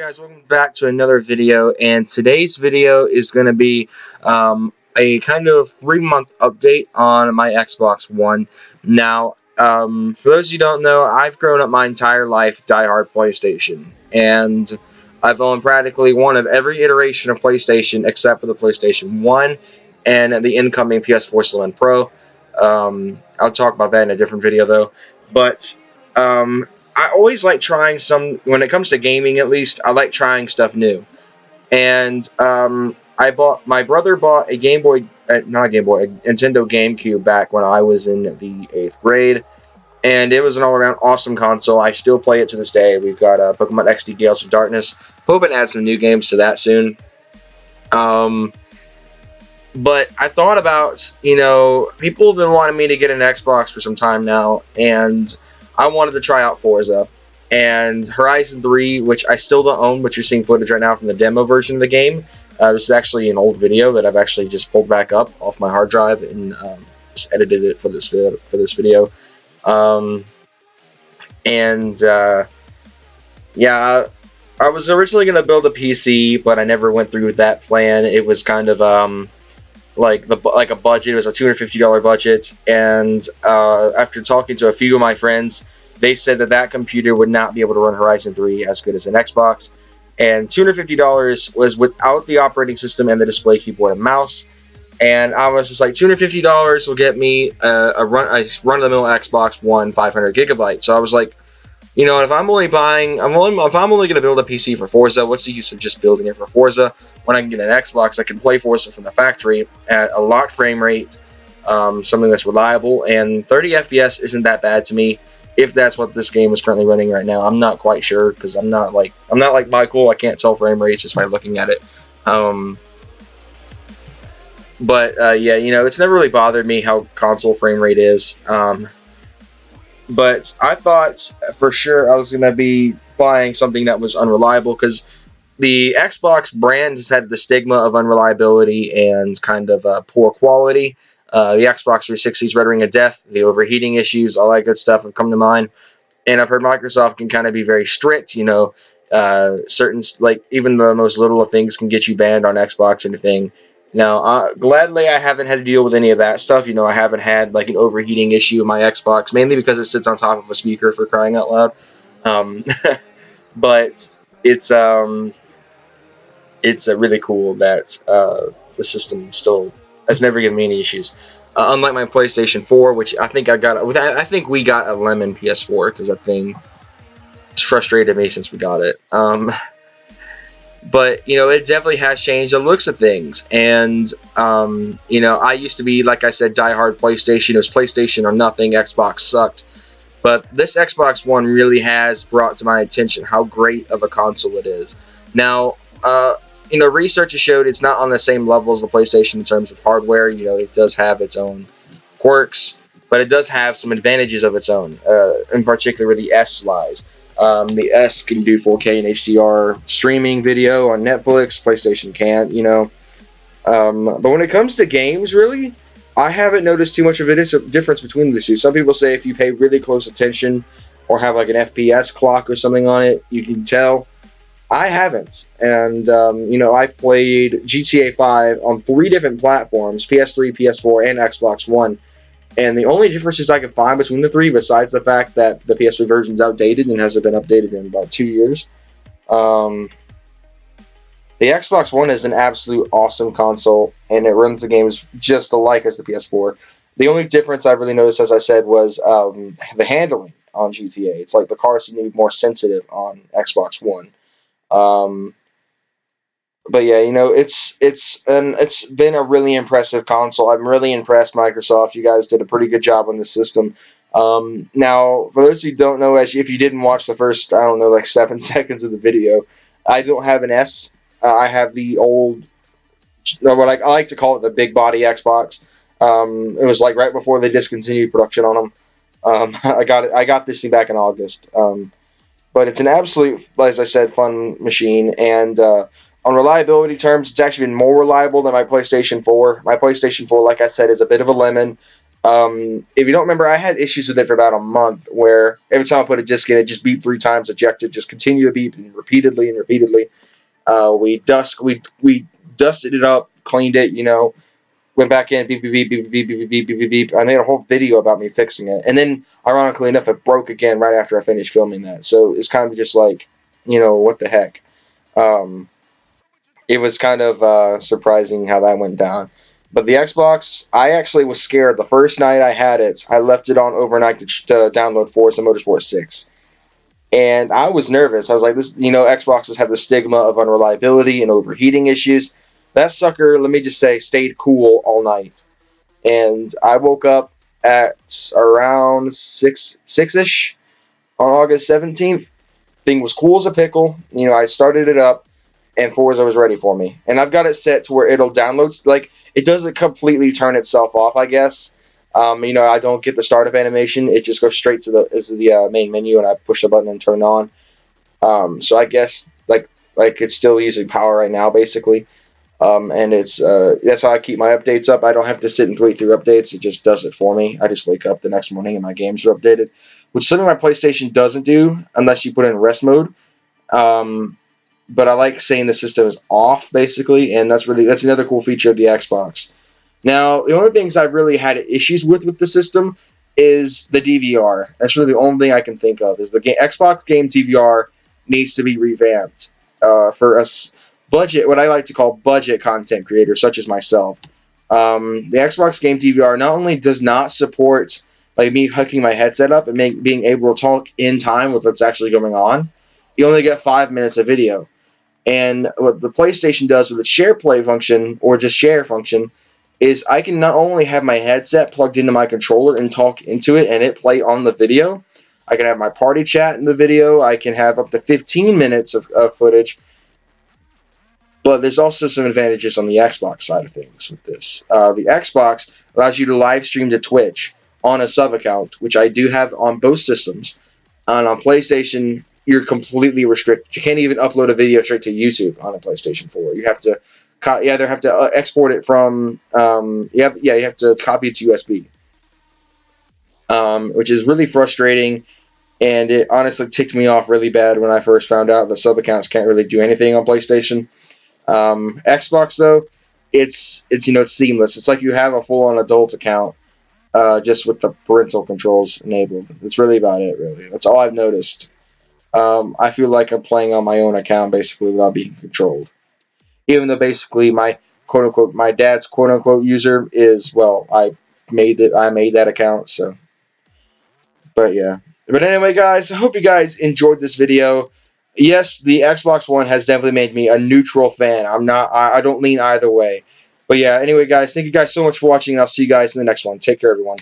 guys, welcome back to another video, and today's video is going to be a kind of 3-month update on my Xbox One. Now, for those of you who don't know, I've grown up my entire life diehard PlayStation, and I've owned practically one of every iteration of PlayStation except for the PlayStation 1 and the incoming PS4 Slim Pro. I'll talk about that in a different video though, but I always like trying when it comes to gaming at least, I like trying stuff new. And my brother bought a Game Boy, not a Game Boy, a Nintendo GameCube back when I was in the 8th grade. And it was an all-around awesome console. I still play it to this day. We've got Pokemon XD Gales of Darkness. Hoping to add some new games to that soon. But I thought about, people have been wanting me to get an Xbox for some time now, and I wanted to try out Forza. And Horizon 3, which I still don't own, but you're seeing footage right now from the demo version of the game. This is actually an old video that I've actually just pulled back up off my hard drive and just edited it for this video. Yeah, I was originally going to build a PC, but I never went through with that plan. It was kind of like a budget. It was a $250 budget, and after talking to a few of my friends, they said that computer would not be able to run Horizon 3 as good as an Xbox, and $250 was without the operating system and the display, keyboard, and mouse. And I was just like, $250 will get me a run-of-the-mill Xbox One 500 gigabyte. So I was like, if I'm only going to build a PC for Forza, what's the use of just building it for Forza when I can get an Xbox? I can play Forza from the factory at a locked frame rate, something that's reliable, and 30 FPS isn't that bad to me. If that's what this game is currently running right now, I'm not quite sure because I'm not like Michael. I can't tell frame rates just by looking at it. Yeah, it's never really bothered me how console frame rate is. But I thought for sure I was going to be buying something that was unreliable because the Xbox brand has had the stigma of unreliability and kind of poor quality. The Xbox 360's Red Ring of Death, the overheating issues, all that good stuff have come to mind. And I've heard Microsoft can kind of be very strict, certain, like, even the most little of things can get you banned on Xbox or anything. Now, gladly, I haven't had to deal with any of that stuff. I haven't had, like, an overheating issue in my Xbox, mainly because it sits on top of a speaker, for crying out loud. But it's really cool that the system still has never given me any issues. Unlike my PlayStation 4, which I think I think we got a lemon PS4 because that thing has frustrated me since we got it. But, it definitely has changed the looks of things. And, I used to be, like I said, diehard PlayStation. It was PlayStation or nothing. Xbox sucked. But this Xbox One really has brought to my attention how great of a console it is. Now, research has showed it's not on the same level as the PlayStation in terms of hardware. It does have its own quirks, but it does have some advantages of its own, in particular where the S lies. The S can do 4K and HDR streaming video on Netflix. PlayStation can't, But when it comes to games, really, I haven't noticed too much of a difference between the two. Some people say if you pay really close attention or have like an FPS clock or something on it, you can tell. I haven't. And, I've played GTA 5 on 3 different platforms, PS3, PS4, and Xbox One. And the only differences I can find between the 3, besides the fact that the PS3 version is outdated and hasn't been updated in about 2 years, the Xbox One is an absolute awesome console, and it runs the games just alike as the PS4. The only difference I've really noticed, as I said, was the handling on GTA. It's like the cars seem to be more sensitive on Xbox One. But yeah, it's been a really impressive console. I'm really impressed, Microsoft. You guys did a pretty good job on the system. Now, for those who don't know, if you didn't watch the first, 7 seconds of the video, I don't have an S. I have the old, what I like to call it, the big body Xbox. It was like right before they discontinued production on them. I got this thing back in August. But it's an absolute, as I said, fun machine, and on reliability terms, it's actually been more reliable than my PlayStation 4. My PlayStation 4, like I said, is a bit of a lemon. If you don't remember, I had issues with it for about a month, where every time I put a disc in, it just beeped 3 times, ejected, just continue to beep and repeatedly and repeatedly. We dusted it up, cleaned it, went back in, beep, beep, beep, beep, beep, beep, beep, beep, beep, beep. I made a whole video about me fixing it. And then, ironically enough, it broke again right after I finished filming that. So it's kind of just like, what the heck. It was kind of surprising how that went down. But the Xbox, I actually was scared. The first night I had it, I left it on overnight to download Forza Motorsport 6. And I was nervous. I was like, Xboxes have the stigma of unreliability and overheating issues. That sucker, let me just say, stayed cool all night. And I woke up at around 6-ish on August 17th. Thing was cool as a pickle. I started it up, and Forza was ready for me. And I've got it set to where it'll download, like, it doesn't completely turn itself off, I guess. I don't get the startup animation. It just goes straight to the main menu, and I push the button and turn it on. So I guess, like it's still using power right now, basically. And that's how I keep my updates up. I don't have to sit and wait through updates. It just does it for me. I just wake up the next morning and my games are updated, which is something my PlayStation doesn't do unless you put in rest mode. But I like saying the system is off, basically, and that's another cool feature of the Xbox. Now, the only things I've really had issues with the system is the DVR. That's really the only thing I can think of, is the Xbox game DVR needs to be revamped for us budget, what I like to call budget content creators, such as myself. The Xbox game DVR not only does not support like me hooking my headset up and being able to talk in time with what's actually going on, you only get 5 minutes of video. And what the PlayStation does with its share play function, or just share function, is I can not only have my headset plugged into my controller and talk into it and it play on the video, I can have my party chat in the video, I can have up to 15 minutes of footage, but there's also some advantages on the Xbox side of things with this. The Xbox allows you to live stream to Twitch on a sub-account, which I do have on both systems, and on PlayStation, you're completely restricted. You can't even upload a video straight to YouTube on a PlayStation 4. You have to either have to export it from you have to copy it to USB, which is really frustrating, and it honestly ticked me off really bad when I first found out that sub accounts can't really do anything on PlayStation. Xbox though, it's seamless. It's like you have a full-on adult account, just with the parental controls enabled. That's really about it. Really, that's all I've noticed. I feel like I'm playing on my own account basically without being controlled. Even though basically my quote-unquote, my dad's quote-unquote user is, well, I made that account, so. But yeah. But anyway, guys, I hope you guys enjoyed this video. Yes, the Xbox One has definitely made me a neutral fan. I don't lean either way. But yeah, anyway, guys, thank you guys so much for watching, and I'll see you guys in the next one. Take care, everyone.